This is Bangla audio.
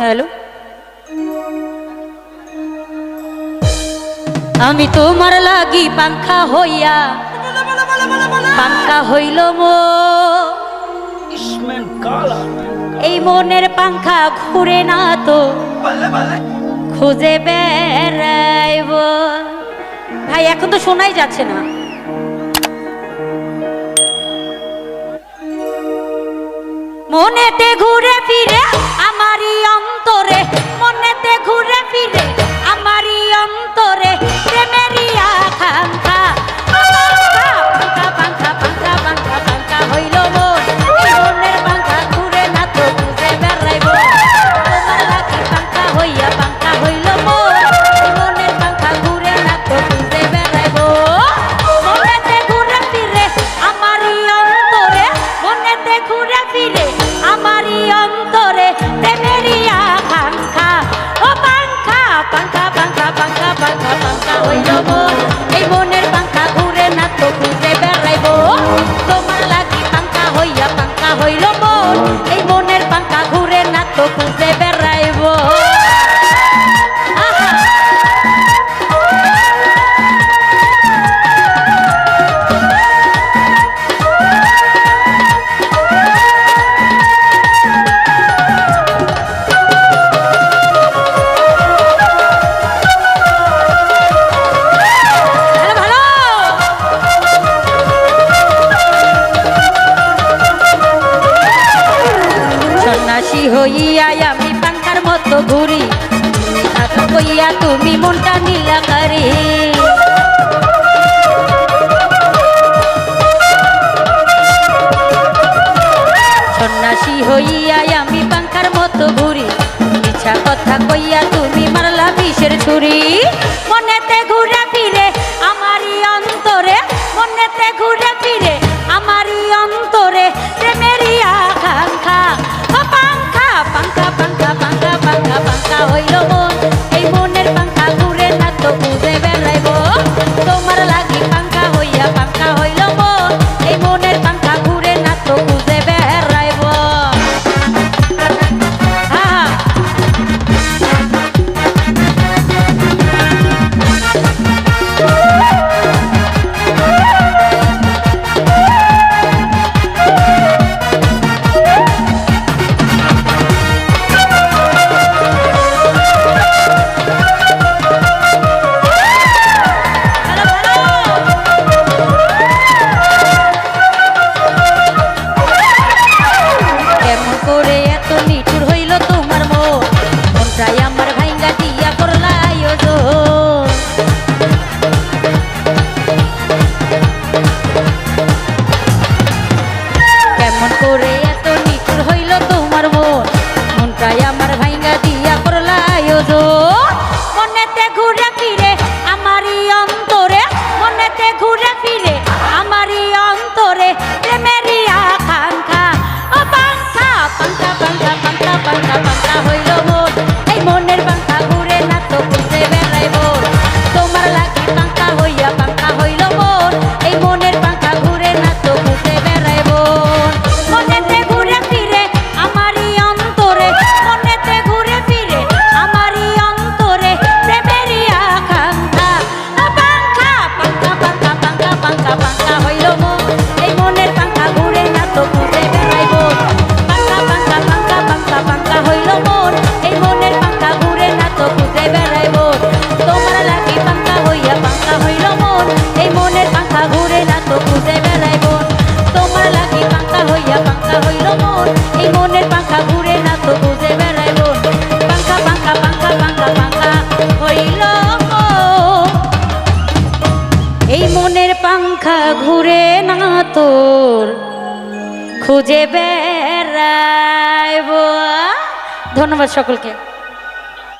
হ্যালো, আমি তোমার লাগি পাংখা হইয়া পাংখা হইল মো, এই মনের পাংখা ঘুরে না তো খুঁজে বেড়াইব। ভাই এখন তো শোনাই যাচ্ছে না। মনেতে ঘুরে ফিরে আমারই অন্তরে, মনেতে ঘুরে ফিরে আমারই অন্তরে প্রেমেরই আকাঙ্ক্ষা, পাংখা পাংখা পাংখা পাংখা পাংখা হইল মন, এই মনের পাংখা ঘুরে না তো খুঁজে বেড়াইব। তোমার লাগি পাংখা হইয়া পাংখা হইল মন, এই মনের পাংখা ঘুরে না তো খুঁজে বেড়াইব। মনেতে ঘুরে ফিরে আমারই অন্তরে, মনেতে ঘুরে ফিরে আমারই অন্তরে প্রেমেরই আকাঙ্ক্ষা, ও পাংখা পাংখা পাংখা পাংখা পাংখা পাংখা হইল মন, এই মনের পাংখা ঘুরে না তো খুঁজে বেড়াইব। তোমার লাগি পাংখা হইয়া পাংখা হইল মন, এই মনের পাংখা ঘুরে না তো খুঁজে বেড়াইব। সন্ন্যাসী হইয়া আমি পাংখার মতো ঘুরি, কইয়া তুমি মনটা নীলা করে। সন্ন্যাসী হইয়া আমি পাংখার মতো ঘুরি, মিছা কথা কইয়া তুমি মারলা বিষের ছুরি। মনেতে ঘুরে ফিরে আমারই অন্তরে, মনেতে ঘুরে ফিরে আমারই অন্তরে প্রেমেরই আকাঙ্ক্ষা, পাংখা পাংখা পাংখা পাংখা পাংখা পাংখা হইল মন, এই মনের পাংখা ঘুরে না তো খুঁজে বেড়াইব। তোমার লাগি পাংখা হইয়া পাংখা হইল মন, এই মনের পাংখা ঘুরে না তো খুঁজে বেড়াইব। কেমন করে এত নিঠুর হইল তোমার মন, মনটাই আমার ভাইঙ্গা দিয়া করলা আয়োজন। কেমন করে এত নিঠুর হইল তোমার মন, মনটাই আমার ভাইঙ্গা দিয়া করলা আয়োজন। মনেতে ঘুরে ফিরে আমারই অন্তরে, মনেতে ঘুরে ফিরে আমারই অন্তরে প্রেমেরই আকাঙ্ক্ষা, ও পাংখা পাংখা পাংখা পাংখা পাংখা পাংখা হইল মন, এই মনের পাংখা ঘুরে না তো খুঁজে বেড়াইব। তোমার লাগি পাংখা হইয়া পাংখা হইল মন, এই মনের পাংখা ঘুরে না তো খুঁজে বেড়াইব। মনেতে ঘুরে ফিরে আমারই অন্তরে, মনেতে ঘুরে ফিরে আমারই অন্তরে প্রেমেরই আকাঙ্ক্ষা, পাংখা পাংখা পাংখা পাংখা পাংখা পাংখা হইল মন, এই মনের পাংখা ঘুরে না তো খুঁজে বেড়াইব। পাংখা পাংখা পাংখা পাংখা পাংখা হইল মন, এই মনের পাংখা ঘুরে না তো খুঁজে বেড়াইব। তোমার লাগি পাংখা হইয়া পাংখা হইল মন, এই মনের পাংখা ঘুরে না তো খুঁজে বেড়াইব। তোমার লাগি পাংখা হইয়া পাংখা হইল মন, এই মনের পাংখা ঘুরে না তো খুঁজে বেড়াইব। পাংখা পাংখা পাংখা পাংখা পাংখা হইল মন, এই মনের পাংখা ঘুরে না তোর খুঁজে বেড়াইব। ধন্যবাদ সকলকে।